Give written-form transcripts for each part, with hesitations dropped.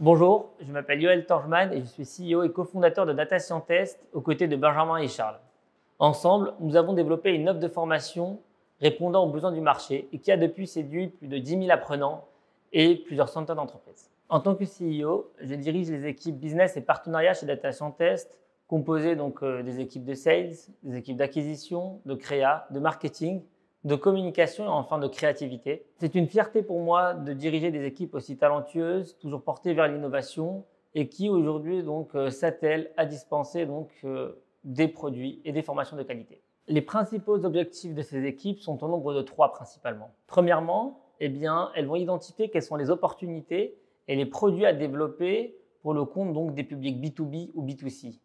Bonjour, je m'appelle Yoël Torgman et je suis CEO et cofondateur de Data Scientist aux côtés de Benjamin et Charles. Ensemble, nous avons développé une offre de formation répondant aux besoins du marché et qui a depuis séduit plus de 10 000 apprenants et plusieurs centaines d'entreprises. En tant que CEO, je dirige les équipes business et partenariat chez Data Scientist, composées des équipes de sales, des équipes d'acquisition, de créa, de marketing, de communication et enfin de créativité. C'est une fierté pour moi de diriger des équipes aussi talentueuses, toujours portées vers l'innovation et qui aujourd'hui s'attellent à dispenser des produits et des formations de qualité. Les principaux objectifs de ces équipes sont au nombre de 3 principalement. Premièrement, elles vont identifier quelles sont les opportunités et les produits à développer pour le compte des publics B2B ou B2C.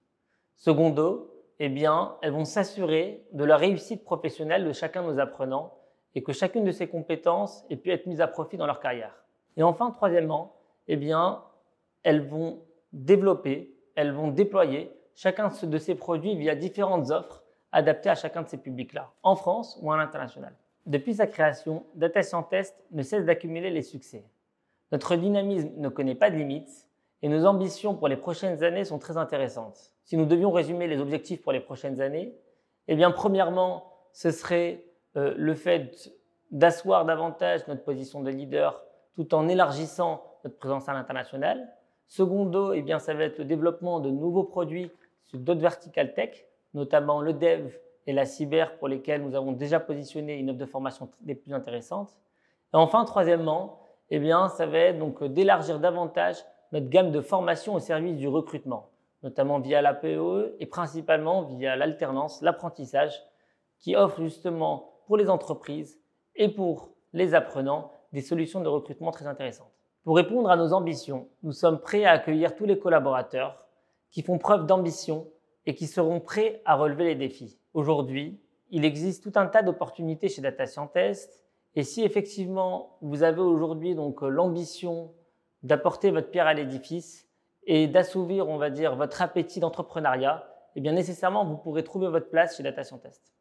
Secondo, elles vont s'assurer de la réussite professionnelle de chacun de nos apprenants et que chacune de ces compétences ait pu être mise à profit dans leur carrière. Et enfin, troisièmement, elles vont développer, elles vont déployer chacun de ces produits via différentes offres adaptées à chacun de ces publics-là, en France ou à l'international. Depuis sa création, Data Scientist ne cesse d'accumuler les succès. Notre dynamisme ne connaît pas de limites et nos ambitions pour les prochaines années sont très intéressantes. Si nous devions résumer les objectifs pour les prochaines années, premièrement, ce serait le fait d'asseoir davantage notre position de leader tout en élargissant notre présence à l'international. Secondo, ça va être le développement de nouveaux produits sur d'autres verticales tech, notamment le dev et la cyber pour lesquels nous avons déjà positionné une offre de formation des plus intéressantes. Et enfin, troisièmement, ça va être d'élargir davantage notre gamme de formation au service du recrutement, notamment via la PEE et principalement via l'alternance, l'apprentissage, qui offre justement pour les entreprises et pour les apprenants des solutions de recrutement très intéressantes. Pour répondre à nos ambitions, nous sommes prêts à accueillir tous les collaborateurs qui font preuve d'ambition et qui seront prêts à relever les défis. Aujourd'hui, il existe tout un tas d'opportunités chez Data Scientist et si effectivement vous avez aujourd'hui l'ambition d'apporter votre pierre à l'édifice et d'assouvir, votre appétit d'entrepreneuriat, nécessairement vous pourrez trouver votre place chez Data Scientist.